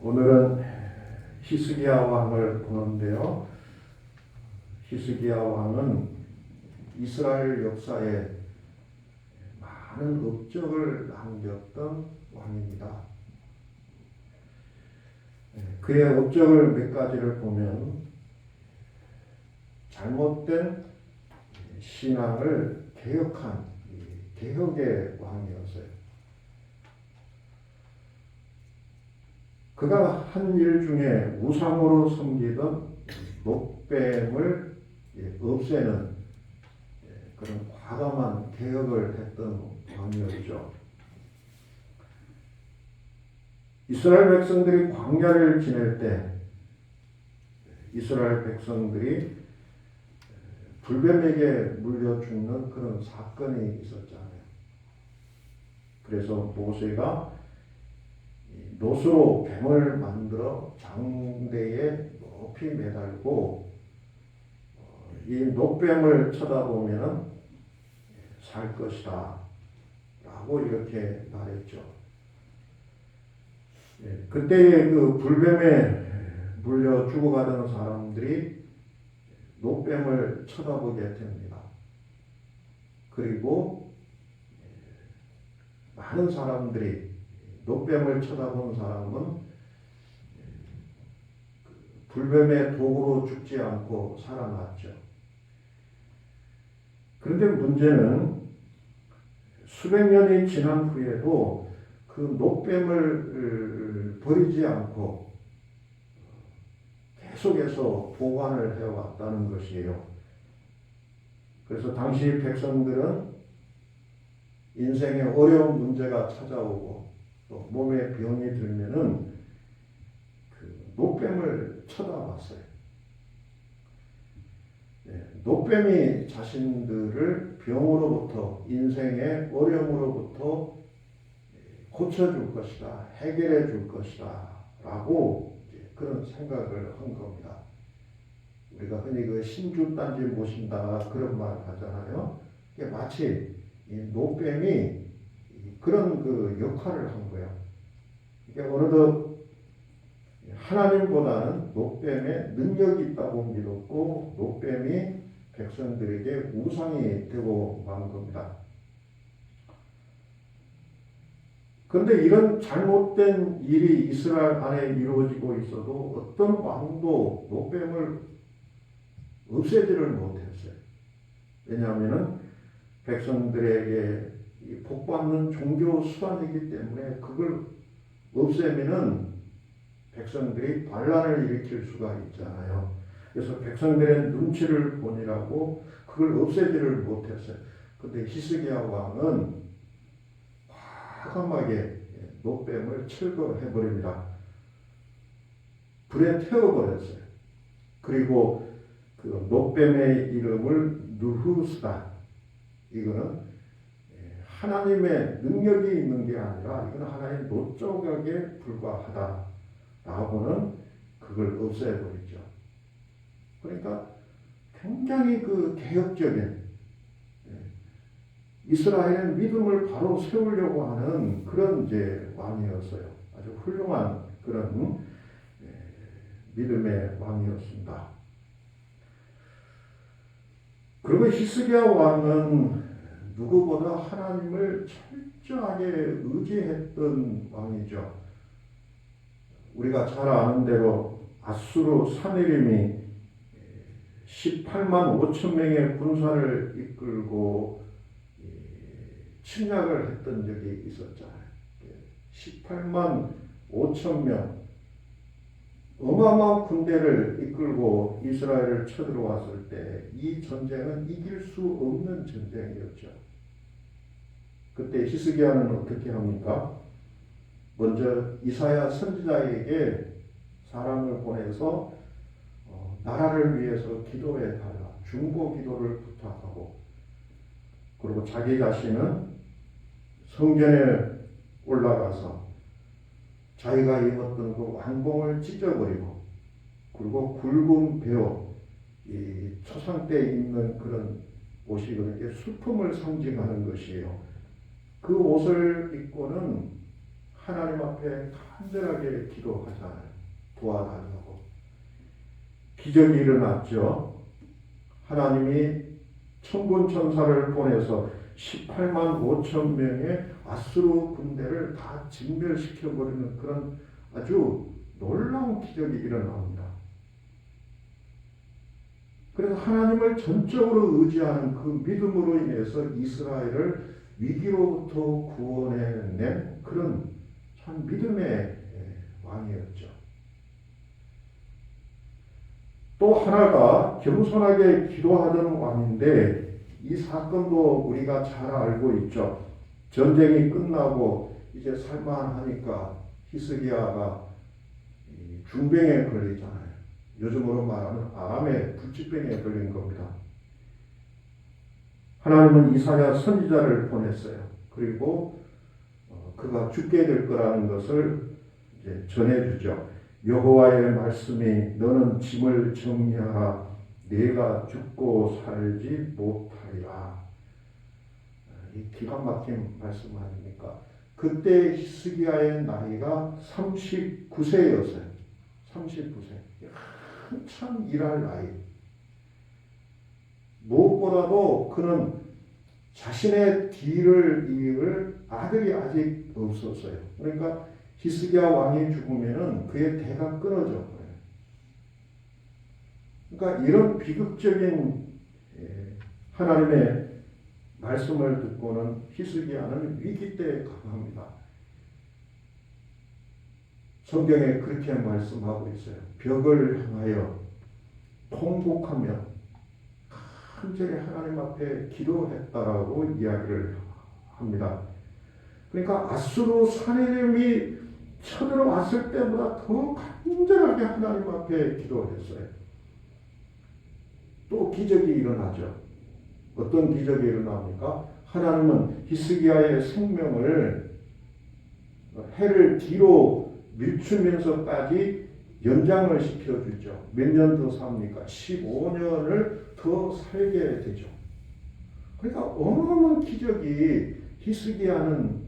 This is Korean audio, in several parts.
오늘은 히스기야 왕을 보는데요. 히스기야 왕은 이스라엘 역사에 많은 업적을 남겼던 왕입니다. 그의 업적을 몇 가지를 보면 잘못된 신앙을 개혁한 개혁의 왕이었어요. 그가 한 일 중에 우상으로 섬기던 녹뱀을 없애는 그런 과감한 개혁을 했던 왕이었죠. 이스라엘 백성들이 광야를 지낼 때 이스라엘 백성들이 불뱀에게 물려 죽는 그런 사건이 있었잖아요. 그래서 모세가 노수로 뱀을 만들어 장대에 높이 매달고 이 녹뱀을 쳐다보면 살 것이다 라고 이렇게 말했죠. 그때의 그 불뱀에 물려 죽어가던 사람들이 녹뱀을 쳐다보게 됩니다. 그리고 많은 사람들이 녹뱀을 쳐다본 사람은 불뱀의 독으로 죽지 않고 살아났죠. 그런데 문제는 수백 년이 지난 후에도 그 녹뱀을 버리지 않고 계속해서 보관을 해왔다는 것이에요. 그래서 당시 백성들은 인생에 어려운 문제가 찾아오고 또 몸에 병이 들면은 그 녹뱀을 쳐다봤어요. 녹뱀이 자신들을 병으로부터 인생의 어려움으로부터 고쳐줄 것이다, 해결해 줄 것이다 라고 그런 생각을 한 겁니다. 우리가 흔히 그 신주단지 모신다 그런 말 하잖아요. 이게 마치 이 녹뱀이 그런 그 역할을 한 거예요. 이게 어느덧 하나님보다는 녹뱀에 능력이 있다고 믿었고 녹뱀이 백성들에게 우상이 되고 만 겁니다. 그런데 이런 잘못된 일이 이스라엘 안에 이루어지고 있어도 어떤 왕도 녹뱀을 없애지를 못했어요. 왜냐하면 백성들에게 복받는 종교 수단이기 때문에 그걸 없애면은 백성들이 반란을 일으킬 수가 있잖아요. 그래서 백성들의 눈치를 보느라고 그걸 없애지를 못했어요. 그런데 히스기야 왕은 과감하게 녹뱀을 철거해버립니다. 불에 태워버렸어요. 그리고 그 녹뱀의 이름을 느후스다. 이거는 하나님의 능력이 있는 게 아니라 이건 하나의 노조각에 불과하다라고는 그걸 없애버리죠. 그러니까 굉장히 그 개혁적인 이스라엘의 믿음을 바로 세우려고 하는 그런 이제 왕이었어요. 아주 훌륭한 그런 믿음의 왕이었습니다. 그리고 히스기야 왕은 누구보다 하나님을 철저하게 의지했던 왕이죠. 우리가 잘 아는 대로 아수르 사내림이 18만 5천 명의 군사를 이끌고 침략을 했던 적이 있었잖아요. 18만 5천 명 어마어마한 군대를 이끌고 이스라엘을 쳐들어왔을 때 이 전쟁은 이길 수 없는 전쟁이었죠. 그때 히스기야는 어떻게 합니까? 먼저 이사야 선지자에게 사람을 보내서 나라를 위해서 기도해 달라 중보 기도를 부탁하고 그리고 자기 자신은 성전에 올라가서 자기가 입었던 그 왕봉을 찢어버리고 그리고 굵은 베어 이 초상 때 입는 그런 옷이 그렇게 수품을 상징하는 것이에요. 그 옷을 입고는 하나님 앞에 간절하게 기도하잖아요. 도와달라고. 기적이 일어났죠. 하나님이 천군천사를 보내서 18만 5천 명의 아수르 군대를 다 진멸시켜버리는 그런 아주 놀라운 기적이 일어납니다. 그래서 하나님을 전적으로 의지하는 그 믿음으로 인해서 이스라엘을 위기로부터 구원해낸 그런 참 믿음의 왕이었죠. 또 하나가 겸손하게 기도하던 왕인데 이 사건도 우리가 잘 알고 있죠. 전쟁이 끝나고 이제 살만하니까 히스기야가 중병에 걸리잖아요. 요즘으로 말하는 암의 불치병에 걸린 겁니다. 하나님은 이사야 선지자를 보냈어요. 그리고 그가 죽게 될 거라는 것을 이제 전해주죠. 여호와의 말씀이 너는 짐을 정리하라. 내가 죽고 살지 못하리라. 이 기가 막힌 말씀 아닙니까? 그때 히스기야의 나이가 39세였어요. 39세. 한참 일할 나이. 무엇보다도 그는 자신의 뒤를 이을 아들이 아직 없었어요. 그러니까 히스기야 왕이 죽으면은 그의 대가 끊어져 버려요. 그러니까 이런 비극적인 하나님의 말씀을 듣고는 히스기야는 위기 때 강합니다. 성경에 그렇게 말씀하고 있어요. 벽을 향하여 통곡하며 간절히 하나님 앞에 기도했다라고 이야기를 합니다. 그러니까 아수르 사내림이 쳐들어왔을 때보다 더 간절하게 하나님 앞에 기도했어요. 또 기적이 일어나죠. 어떤 기적이 일어납니까? 하나님은 히스기야의 생명을 해를 뒤로 밀치면서까지 연장을 시켜주죠. 몇 년 더 삽니까? 15년을 더 살게 되죠. 그러니까 어마어마한 기적이 히스기야는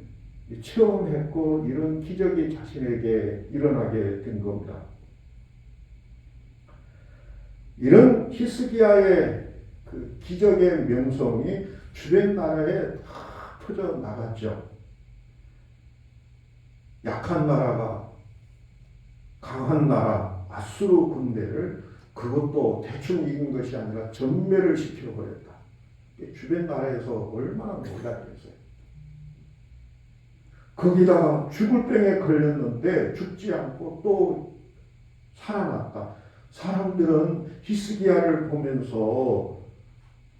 체험했고 이런 기적이 자신에게 일어나게 된 겁니다. 이런 히스기야의 그 기적의 명성이 주변 나라에 다 퍼져 나갔죠. 약한 나라가 강한 나라 아수르 군대를 그것도 대충 이긴 것이 아니라 전멸을 시켜버렸다. 주변 나라에서 얼마나 놀랐겠어요. 거기다가 죽을 병에 걸렸는데 죽지 않고 또 살아났다. 사람들은 히스기야를 보면서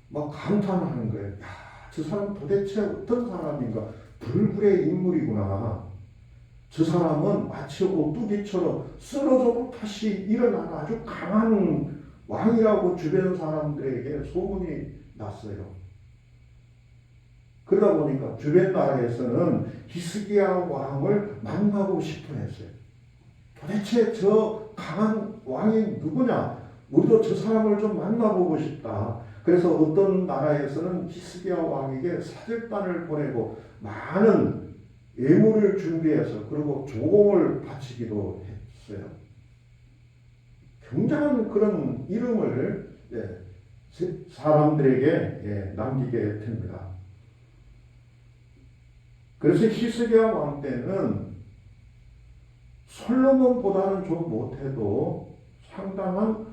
막 감탄하는 거예요. 야, 저 사람 도대체 어떤 사람인가? 불굴의 인물이구나. 저 사람은 마치 오뚜기처럼 쓰러져도 다시 일어나는 아주 강한 왕이라고 주변 사람들에게 소문이 났어요. 그러다 보니까 주변 나라에서는 히스기야 왕을 만나고 싶어 했어요. 도대체 저 강한 왕이 누구냐? 우리도 저 사람을 좀 만나보고 싶다. 그래서 어떤 나라에서는 히스기야 왕에게 사절단을 보내고 많은 예물을 준비해서 그리고 조공을 바치기도 했어요. 굉장한 그런 이름을 사람들에게 남기게 됩니다. 그래서 히스기야 왕 때는 솔로몬보다는 좀 못해도 상당한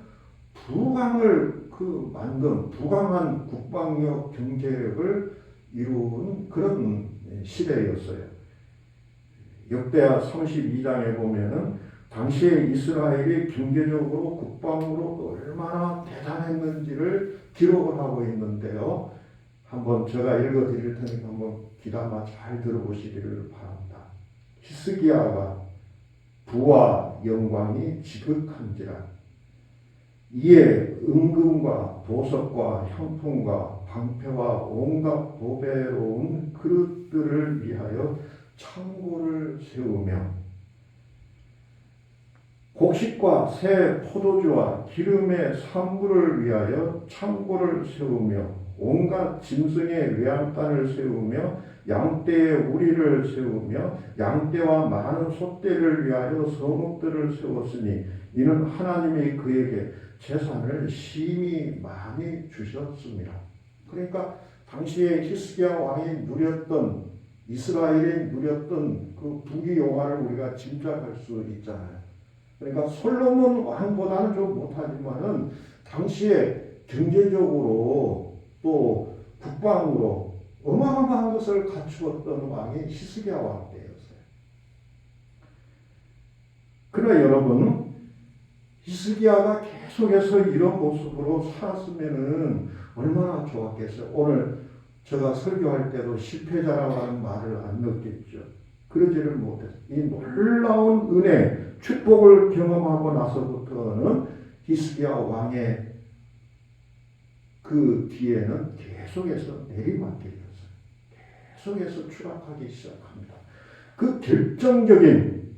부강을 만든 부강한 국방력 경제력을 이룬 그런 시대였어요. 역대하 32장에 보면은 당시에 이스라엘이 경제적으로 국방으로 얼마나 대단했는지를 기록을 하고 있는데요. 한번 제가 읽어드릴 테니까 한번 귀담아 잘 들어보시기를 바랍니다. 히스기야가 부와 영광이 지극한지라 이에 은금과 보석과 향품과 방패와 온갖 보배로운 그릇들을 위하여 창고를 세우며 곡식과 새 포도주와 기름의 산물을 위하여 창고를 세우며 온갖 짐승의 외양간을 세우며 양떼의 우리를 세우며 양떼와 많은 소떼를 위하여 성읍들을 세웠으니 이는 하나님이 그에게 재산을 심히 많이 주셨습니다. 그러니까 당시에 히스기야 왕이 누렸던, 이스라엘이 누렸던 그 부귀 영화를 우리가 짐작할 수 있잖아요. 그러니까 솔로몬 왕보다는 좀 못하지만은 당시에 경제적으로 또 국방으로 어마어마한 것을 갖추었던 왕이 히스기야 왕 때였어요. 그러나 여러분, 히스기야가 계속해서 이런 모습으로 살았으면은 얼마나 좋았겠어요. 오늘 제가 설교할 때도 실패자라고 하는 말을 안 넣겠죠. 그러지를 못했어요. 이 놀라운 은혜, 축복을 경험하고 나서부터는 히스기야 왕의 그 뒤에는 계속해서 내리막길이었어요. 계속해서 추락하기 시작합니다. 그 결정적인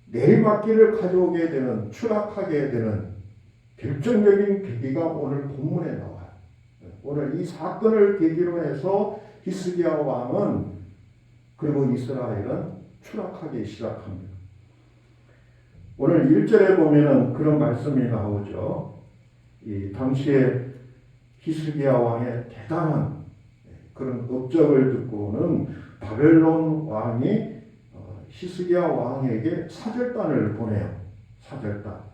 내리막길을 가져오게 되는, 추락하게 되는 결정적인 계기가 오늘 본문에 나와요. 오늘 이 사건을 계기로 해서 히스기야 왕은, 그리고 이스라엘은 추락하기 시작합니다. 오늘 1절에 보면은 그런 말씀이 나오죠. 이 당시에 히스기야 왕의 대단한 그런 업적을 듣고는 바벨론 왕이 히스기야 왕에게 사절단을 보내요. 사절단.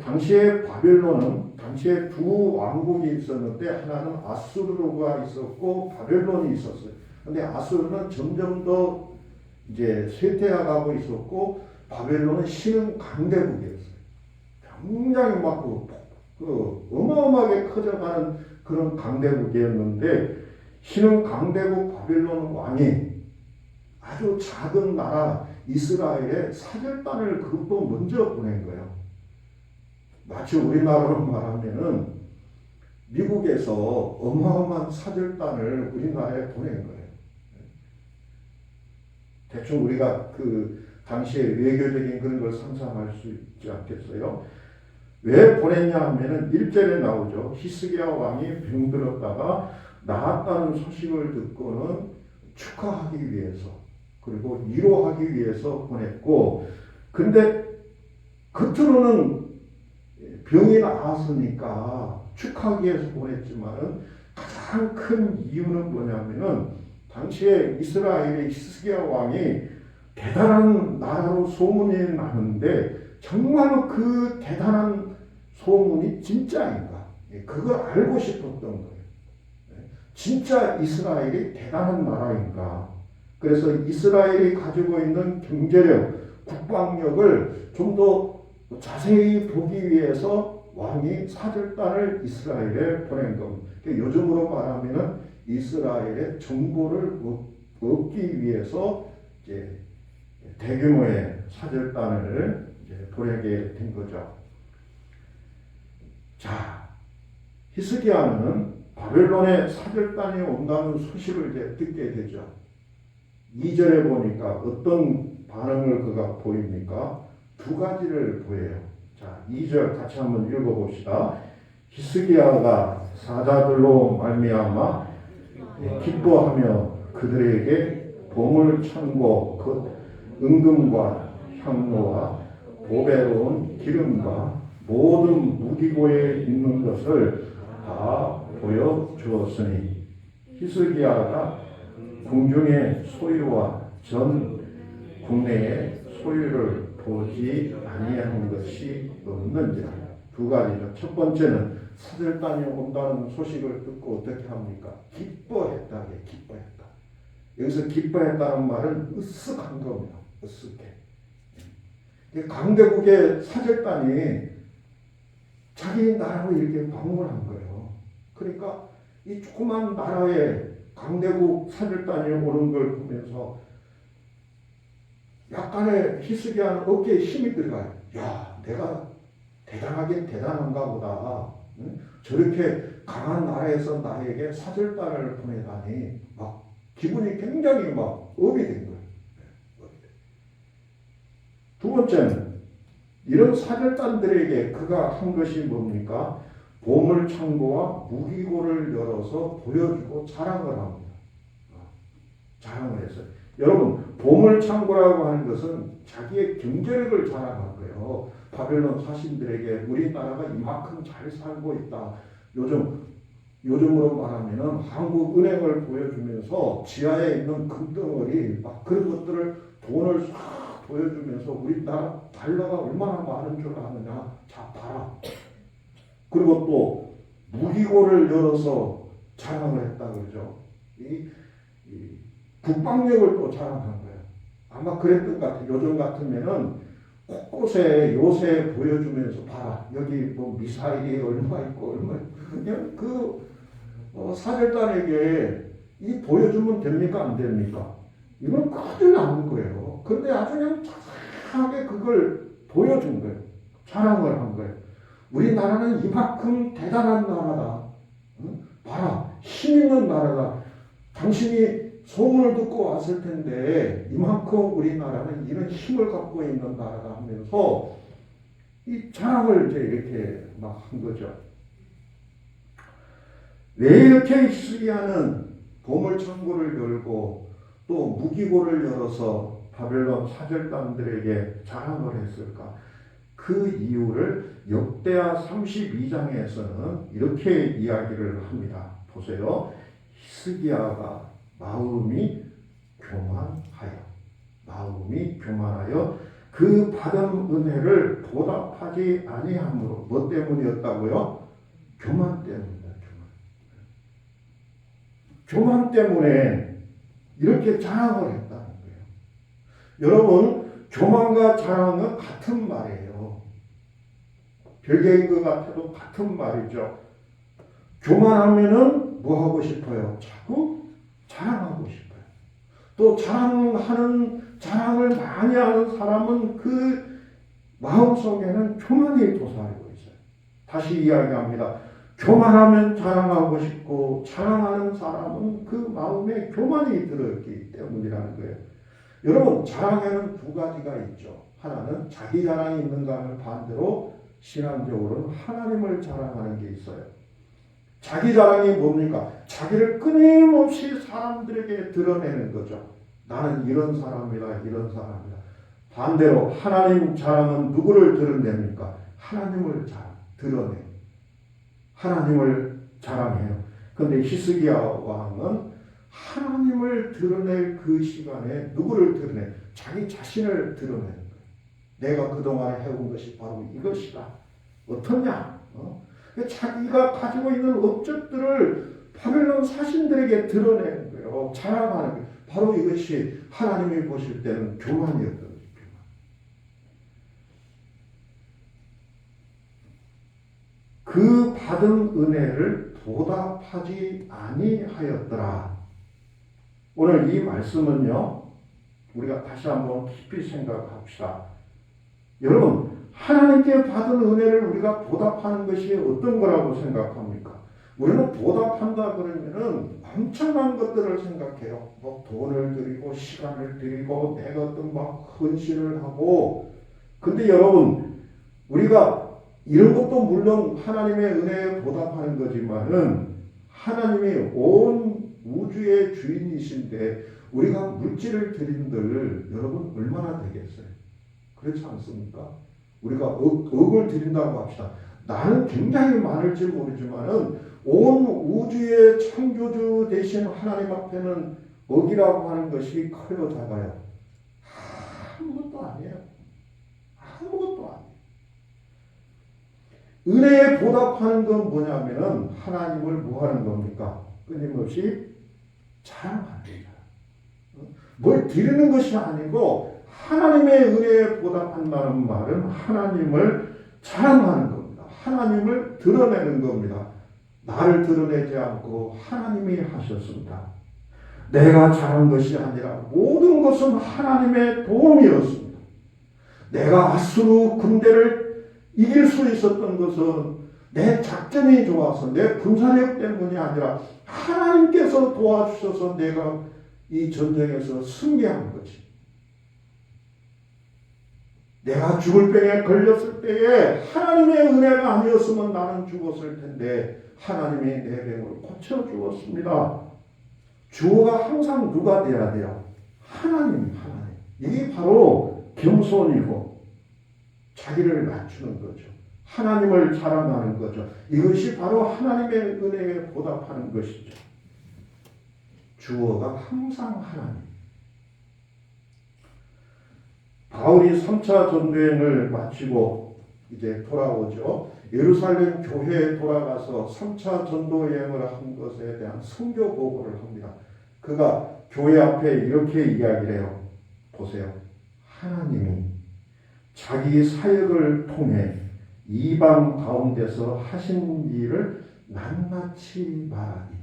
당시에 바벨론은, 당시에 두 왕국이 있었는데 하나는 아수르가 있었고 바벨론이 있었어요. 근데 아수르는 점점 더 이제 쇠퇴해가고 있었고 바벨론은 신흥 강대국이었어요. 굉장히 막 어마어마하게 커져가는 그런 강대국이었는데 신흥 강대국 바벨론 왕이 아주 작은 나라 이스라엘에 사절단을 그것도 먼저 보낸 거예요. 마치 우리나라로 말하면은 미국에서 어마어마한 사절단을 우리나라에 보낸 거예요. 대충 우리가 그 당시에 외교적인 그런 걸 상상할 수 있지 않겠어요? 왜 보냈냐 하면은 1절에 나오죠. 히스기야 왕이 병들었다가 나았다는 소식을 듣고는 축하하기 위해서, 그리고 위로하기 위해서 보냈고, 근데 겉으로는 병이 나았으니까 축하하기 위해서 보냈지만은 가장 큰 이유는 뭐냐면은 당시에 이스라엘의 히스기야 왕이 대단한 나라로 소문이 나는데 정말로 그 대단한 소문이 진짜인가? 그걸 알고 싶었던 거예요. 진짜 이스라엘이 대단한 나라인가? 그래서 이스라엘이 가지고 있는 경제력, 국방력을 좀 더 자세히 보기 위해서 왕이 사절단을 이스라엘에 보낸 겁니다. 요즘으로 말하면 이스라엘의 정보를 얻기 위해서 이제 대규모의 사절단을 이제 보내게 된 거죠. 자, 히스기야는 바벨론에 사절단이 온다는 소식을 이제 듣게 되죠. 2절에 보니까 어떤 반응을 그가 보입니까? 두 가지를 보여요. 자, 2절 같이 한번 읽어봅시다. 히스기야가 사자들로 말미암아 기뻐하며 그들에게 보물 창고 곧 은금과 향로와 보배로운 기름과 모든 무기고에 있는 것을 다 보여주었으니 히스기야가 궁중의 소유와 전 국내의 소유를 보지 아니하는 것이 없는지라. 두 가지죠. 첫 번째는 사절단이 온다는 소식을 듣고 어떻게 합니까? 기뻐했다. 기뻐했다. 여기서 기뻐했다는 말은 으쓱한 겁니다. 으쓱해. 강대국의 사절단이 자기 나라로 이렇게 방문한 거예요. 그러니까 이 조그만 나라에 강대국 사절단이 오는 걸 보면서 약간의 히스기야는 어깨에 힘이 들어가요. 야, 내가 대단하긴 대단한가 보다. 응? 저렇게 강한 나라에서 나에게 사절단을 보내다니 막 기분이 굉장히 막 업이 된 거예요. 두 번째는 이런 사절단들에게 그가 한 것이 뭡니까? 보물창고와 무기고를 열어서 보여주고 자랑을 합니다. 자랑을 했어요. 여러분, 보물창고라고 하는 것은 자기의 경제력을 자랑한 거예요. 바벨론 사신들에게 우리나라가 이만큼 잘 살고 있다. 요즘으로 말하면 한국 은행을 보여주면서 지하에 있는 금덩어리 막 그런 것들을 돈을 싹 보여주면서 우리나라 달러가 얼마나 많은 줄 아느냐. 자, 봐라. 그리고 또 무기고를 열어서 자랑을 했다 그러죠. 이 국방력을 또 자랑한 거예요. 아마 그랬던 것 같아요. 요즘 같으면은 곳곳에 요새 보여주면서 봐라. 여기 뭐 미사일이 얼마 있고 얼마 있고. 그냥 사절단에게 이 보여주면 됩니까? 안 됩니까? 이건 큰일 나는 거예요. 그런데 아주 그냥 자세하게 그걸 보여준 거예요. 자랑을 한 거예요. 우리나라는 이만큼 대단한 나라다. 봐라. 힘 있는 나라다. 당신이 소문을 듣고 왔을 텐데 이만큼 우리나라는 이런 힘을 갖고 있는 나라다 하면서 이 자랑을 이제 이렇게 막 한 거죠. 왜 이렇게 히스기야는 보물창고를 열고 또 무기고를 열어서 바벨론 사절단들에게 자랑을 했을까? 그 이유를 역대하 32장에서는 이렇게 이야기를 합니다. 보세요. 히스기야가 마음이 교만하여 그 받은 은혜를 보답하지 아니함으로. 뭐 때문이었다고요? 교만 때문이다. 교만 때문에 이렇게 자랑을 했다는 거예요. 여러분, 교만과 자랑은 같은 말이에요. 별개인 것 같아도 같은 말이죠. 교만하면은 뭐 하고 싶어요? 자꾸 자랑하고 싶어요. 또 자랑을 많이 하는 사람은 그 마음속에는 교만이 도사리고 있어요. 다시 이야기합니다. 교만하면 자랑하고 싶고 자랑하는 사람은 그 마음에 교만이 들어있기 때문이라는 거예요. 여러분, 자랑에는 두 가지가 있죠. 하나는 자기 자랑이 있는가 하면 반대로 신앙적으로는 하나님을 자랑하는 게 있어요. 자기 자랑이 뭡니까? 자기를 끊임없이 사람들에게 드러내는 거죠. 나는 이런 사람이다, 이런 사람이다. 반대로 하나님 자랑은 누구를 드러냅니까? 하나님을 드러내요. 하나님을 자랑해요. 그런데 히스기야 왕은 하나님을 드러낼 그 시간에 누구를 드러내? 자기 자신을 드러내는 거예요. 내가 그동안 해온 것이 바로 이것이다. 어떻냐? 자기가 가지고 있는 업적들을 바벨론 사신들에게 드러내는 거예요. 자랑하는 거예요. 바로 이것이 하나님이 보실 때는 교만이었던 거예요. 그 받은 은혜를 보답하지 아니하였더라. 오늘 이 말씀은요, 우리가 다시 한번 깊이 생각합시다. 여러분, 하나님께 받은 은혜를 우리가 보답하는 것이 어떤 거라고 생각합니까? 우리는 보답한다 그러면은 엄청난 것들을 생각해요. 뭐 돈을 드리고 시간을 드리고 내가 어떤 막 헌신을 하고. 근데 여러분, 우리가 이런 것도 물론 하나님의 은혜에 보답하는 거지만은 하나님이 온 우주의 주인이신데 우리가 물질을 드린들 여러분 얼마나 되겠어요? 그렇지 않습니까? 우리가 억을 드린다고 합시다. 나는 굉장히 많을지 모르지만은 온 우주의 창조주 되신 하나님 앞에는 억이라고 하는 것이 커요, 작아요? 아무것도 아니에요. 아무것도 아니에요. 은혜에 보답하는 건 뭐냐면은 하나님을 뭐 하는 겁니까? 끊임없이 자랑하는 거예요. 뭘 드리는 것이 아니고 하나님의 은혜에 보답한다는 말은 하나님을 자랑하는 겁니다. 하나님을 드러내는 겁니다. 나를 드러내지 않고 하나님이 하셨습니다. 내가 잘한 것이 아니라 모든 것은 하나님의 도움이었습니다. 내가 아수르 군대를 이길 수 있었던 것은 내 작전이 좋아서 내 군사력 때문이 아니라 하나님께서 도와주셔서 내가 이 전쟁에서 승리한 거지. 내가 죽을 병에 걸렸을 때에 하나님의 은혜가 아니었으면 나는 죽었을 텐데 하나님이 내 병을 고쳐 주었습니다. 주어가 항상 누가 돼야 돼요? 하나님. 이게 바로 겸손이고 자기를 낮추는 거죠. 하나님을 자랑하는 거죠. 이것이 바로 하나님의 은혜에 보답하는 것이죠. 주어가 항상 하나님. 바울이 3차 전도행을 마치고 이제 돌아오죠. 예루살렘 교회에 돌아가서 3차 전도여행을 한 것에 대한 선교 보고를 합니다. 그가 교회 앞에 이렇게 이야기를 해요. 보세요. 하나님이 자기 사역을 통해 이방 가운데서 하신 일을 낱낱이 말하니.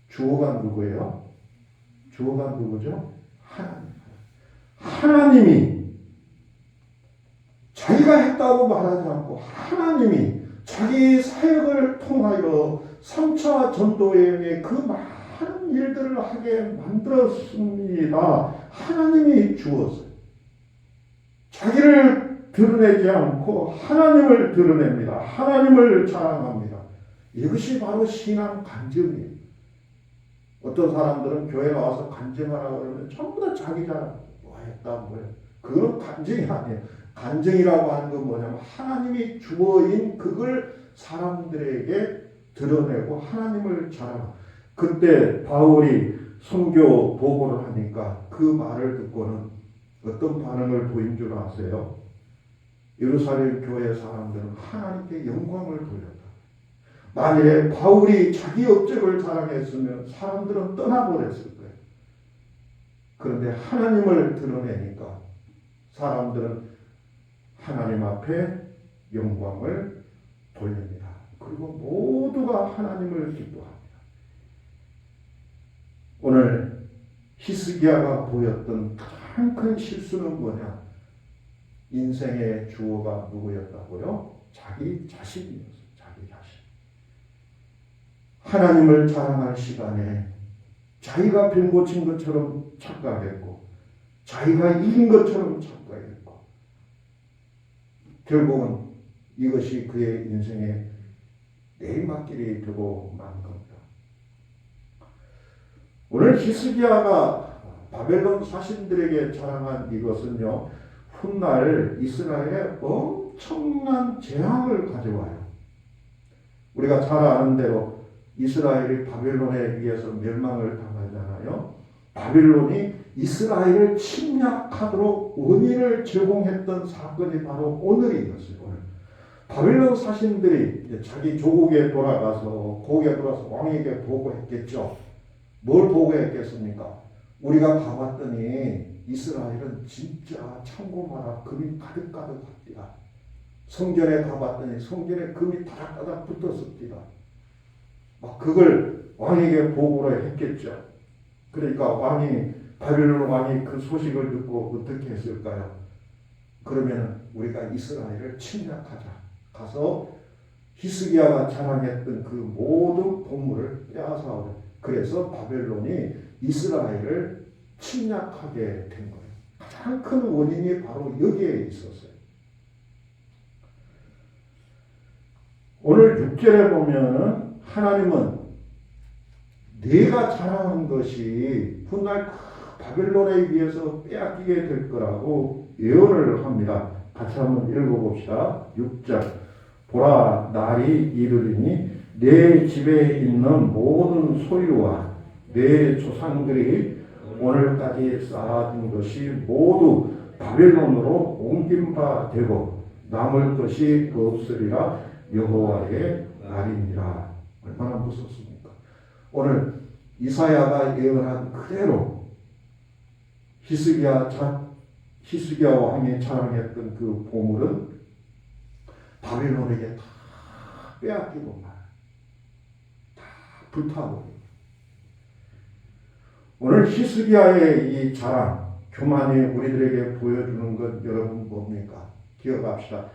주어가 누구예요? 주어가 누구죠? 하나님. 하나님이 자기가 했다고 말하지 않고 하나님이 자기 사역을 통하여 3차 전도여행의 그 많은 일들을 하게 만들었습니다. 하나님이 주었어요. 자기를 드러내지 않고 하나님을 드러냅니다. 하나님을 자랑합니다. 이것이 바로 신앙 간증이에요. 어떤 사람들은 교회에 와서 간증하라고 그러면 전부 다 자기 자랑. 뭐 했다 뭐야. 그건 간증이 아니에요. 간증이라고 하는 건 뭐냐면 하나님이 주어인 그걸 사람들에게 드러내고 하나님을 자랑. 그때 바울이 선교 보고를 하니까 그 말을 듣고는 어떤 반응을 보인 줄 아세요? 예루살렘 교회 사람들은 하나님께 영광을 돌렸다. 만일에 바울이 자기 업적을 자랑했으면 사람들은 떠나버렸을 거예요. 그런데 하나님을 드러내니까 사람들은 하나님 앞에 영광을 돌립니다. 그리고 모두가 하나님을 기뻐합니다. 오늘 히스기야가 보였던 가장 큰 실수는 뭐냐? 인생의 주어가 누구였다고요? 자기 자신이었어요. 자기 자신. 하나님을 자랑할 시간에 자기가 병 고친 것처럼 착각했고 자기가 이긴 것처럼 착각했고 결국은 이것이 그의 인생의 내리막길이 되고 만 겁니다. 오늘 히스기야가 바벨론 사신들에게 자랑한 이것은요, 훗날 이스라엘에 엄청난 재앙을 가져와요. 우리가 잘 아는 대로 이스라엘이 바벨론에 의해서 멸망을 당하잖아요. 바벨론이 이스라엘을 침략하도록 원인을 제공했던 사건이 바로 오늘이었어요. 오늘. 바벨론 사신들이 자기 조국에 돌아가서 고국에 돌아서 왕에게 보고했겠죠. 뭘 보고했겠습니까? 우리가 가봤더니 이스라엘은 진짜 참고마라 금이 가득가득합니다. 성전에 가봤더니 성전에 금이 다닥다닥 붙었습니다. 막 그걸 왕에게 보고를 했겠죠. 그러니까 바벨론 왕이 그 소식을 듣고 어떻게 했을까요? 그러면 우리가 이스라엘을 침략하자. 가서 히스기야가 자랑했던 그 모든 보물을 빼앗아오려. 그래서 바벨론이 이스라엘을 침략하게 된 거예요. 가장 큰 원인이 바로 여기에 있었어요. 오늘 6절에 보면은 하나님은 네가 자랑한 것이 훗날 바벨론에 의해서 빼앗기게 될 거라고 예언을 합니다. 같이 한번 읽어봅시다. 6절. 보라, 날이 이르리니 내 집에 있는 모든 소유와 내 조상들이 오늘까지 쌓아둔 것이 모두 바벨론으로 옮긴 바 되고 남을 것이 없으리라. 여호와의 날이니라. 얼마나 무섭습니까? 오늘 이사야가 예언한 그대로 히스기야 왕이 자랑했던 그 보물은 바벨론에게 다 빼앗기고 다 불타버리고. 오늘 히스기야의 이 자랑, 교만이 우리들에게 보여주는 것 여러분 뭡니까? 기억합시다.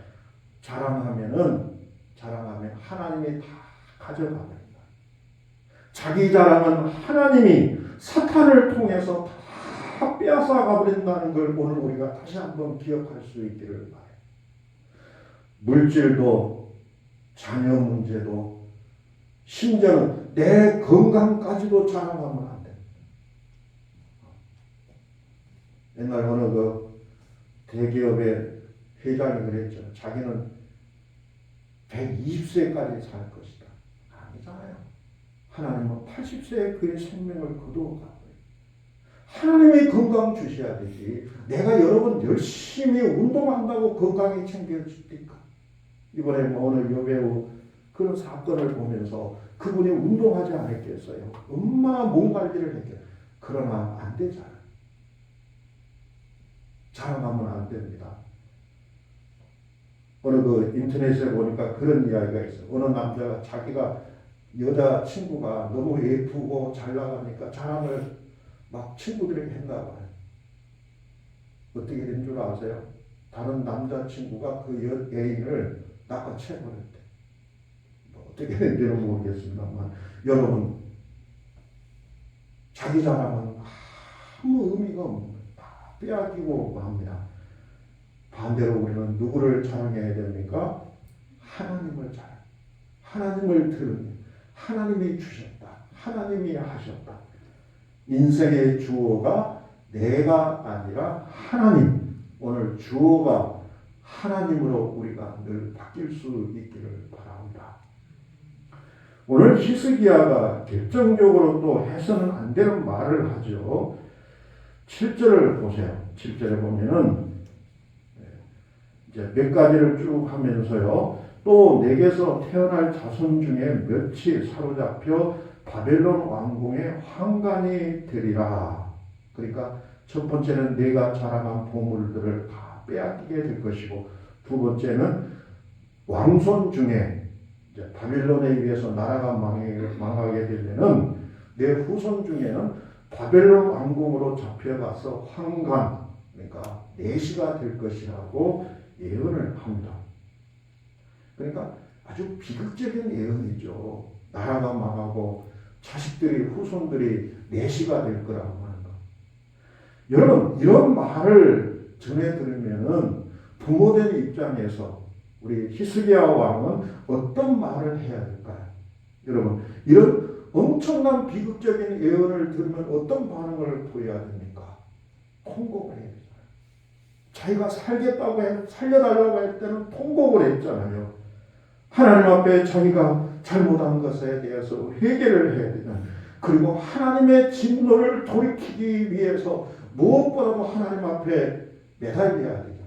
자랑하면 하나님이 다 가져가버린다. 자기 자랑은 하나님이 사탄을 통해서 다 다 빼앗아 가버린다는 걸 오늘 우리가 다시 한번 기억할 수 있기를 바라요. 물질도 자녀 문제도 심지어는 내 건강까지도 자랑하면 안 돼. 옛날 어느 대기업의 회장이 그랬죠. 자기는 120세까지 살 것이다. 아니잖아요. 하나님은 80세에 그의 생명을 거두어 가고요. 하나님이 건강 주셔야 되지. 내가 여러분 열심히 운동한다고 건강이 챙겨집니까? 이번에 어느 여배우 그런 사건을 보면서 그분이 운동하지 않았겠어요. 얼마나 몸 관리를 했겠어요. 그러나 안 되잖아요. 자랑하면 안 됩니다. 어느 인터넷에 보니까 그런 이야기가 있어요. 어느 남자가 자기가 여자친구가 너무 예쁘고 잘 나가니까 자랑을 막 친구들에게 했나 봐요. 어떻게 된 줄 아세요? 다른 남자친구가 그 애인을 낚아채버렸대. 어떻게 된지는 모르겠습니다만 여러분 자기 자랑은 아무 의미가 없는 거예요. 다 빼앗기고 합니다. 반대로 우리는 누구를 자랑해야 됩니까? 하나님을 자랑. 하나님을 들으니 하나님이 주셨다. 하나님이 하셨다. 인생의 주어가 내가 아니라 하나님. 오늘 주어가 하나님으로 우리가 늘 바뀔 수 있기를 바랍니다. 오늘 히스기야가 결정적으로 또 해서는 안 되는 말을 하죠. 7절을 보세요. 7절에 보면은 이제 몇 가지를 쭉 하면서요. 또 내게서 태어날 자손 중에 몇이 사로잡혀 바벨론 왕궁의 환관이 되리라. 그러니까 첫 번째는 내가 자랑한 보물들을 다 빼앗기게 될 것이고, 두 번째는 왕손 중에 이제 바벨론에 의해서 나라가 망하게 되면은 내 후손 중에는 바벨론 왕궁으로 잡혀가서 환관, 그러니까 내시가 될 것이라고 예언을 합니다. 그러니까 아주 비극적인 예언이죠. 나라가 망하고 자식들이 후손들이 내시가 될 거라고 하는 거. 여러분 이런 말을 전해 들으면은 부모된 입장에서 우리 히스기야 왕은 어떤 말을 해야 될까요? 여러분 이런 엄청난 비극적인 예언을 들으면 어떤 반응을 보여야 됩니까? 통곡을 해야 되잖아요. 자기가 살려달라고 할 때는 통곡을 했잖아요. 하나님 앞에 자기가 잘못한 것에 대해서 회개를 해야 되잖아요. 그리고 하나님의 진노를 돌이키기 위해서 무엇보다도 하나님 앞에 매달려야 되잖아요.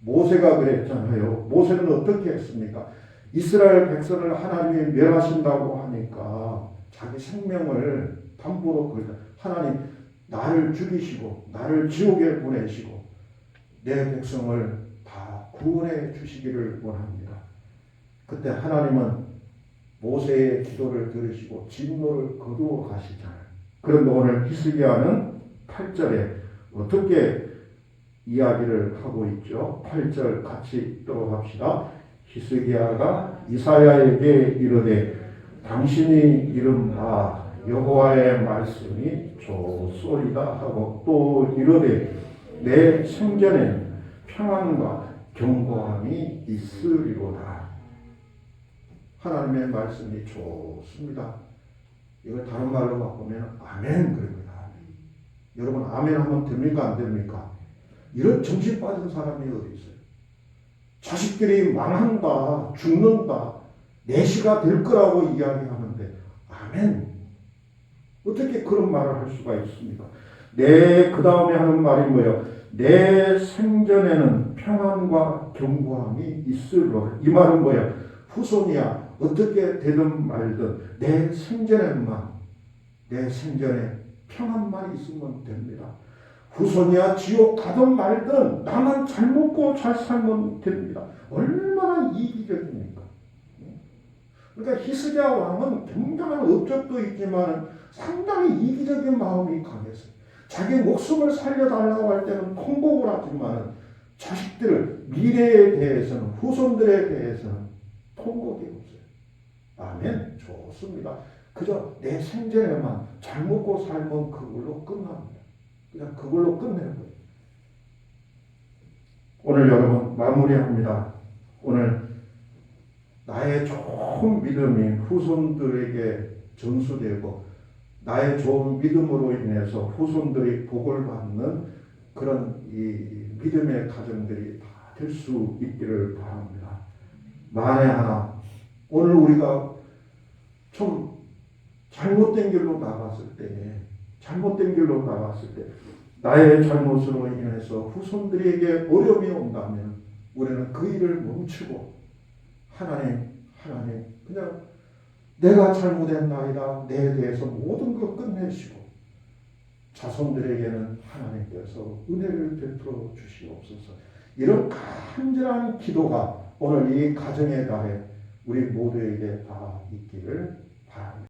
모세가 그랬잖아요. 모세는 어떻게 했습니까? 이스라엘 백성을 하나님이 멸하신다고 하니까 자기 생명을 담보로 걸자. 하나님 나를 죽이시고 나를 지옥에 보내시고 내 백성을 다 구원해 주시기를 원합니다. 그때 하나님은 모세의 기도를 들으시고 진노를 거두어 가시잖아요. 그런데 오늘 히스기야는 8절에 어떻게 이야기를 하고 있죠? 8절 같이 읽도록 합시다. 히스기야가 이사야에게 이르되 당신이 이른 바 여호와의 말씀이 좋소이다 하고 또 이르되 내 생전에 평안과 견고함이 있으리로다. 하나님의 말씀이 좋습니다. 이걸 다른 말로 바꾸면 아멘 그럽니다. 여러분 아멘 하면 됩니까 안 됩니까? 이런 정신 빠진 사람이 어디 있어요? 자식들이 망한다, 죽는다, 내시가 될 거라고 이야기하는데 아멘. 어떻게 그런 말을 할 수가 있습니까? 그 다음에 하는 말이 뭐예요? 내 생전에는 평안과 견고함이 있으리로다. 이 말은 뭐예요? 후손이야 어떻게 되든 말든 내 생전에 평안만 있으면 됩니다. 후손이야 지옥 가든 말든 나만 잘 먹고 잘 살면 됩니다. 얼마나 이기적입니까? 그러니까 히스기야 왕은 굉장한 업적도 있지만 상당히 이기적인 마음이 강했어요. 자기 목숨을 살려달라고 할 때는 통곡을 하지만 자식들 미래에 대해서는 후손들에 대해서는 통곡이 없어요. 아멘. 좋습니다. 그저 내 생전에만 잘 먹고 살면 그걸로 끝납니다. 그냥 그걸로 끝내고 오늘 여러분 마무리합니다. 오늘 나의 좋은 믿음이 후손들에게 전수되고 나의 좋은 믿음으로 인해서 후손들이 복을 받는 그런 이 믿음의 가정들이 다 될 수 있기를 바랍니다. 만에 하나 오늘 우리가 좀 잘못된 길로 나갔을 때 나의 잘못으로 인해서 후손들에게 어려움이 온다면 우리는 그 일을 멈추고 하나님 그냥 내가 잘못했나이다. 내 대해서 모든 것 끝내시고 자손들에게는 하나님께서 은혜를 베풀어 주시옵소서. 이런 간절한 기도가 오늘 이 가정의 달에 우리 모두에게 다 있기를 바랍니다.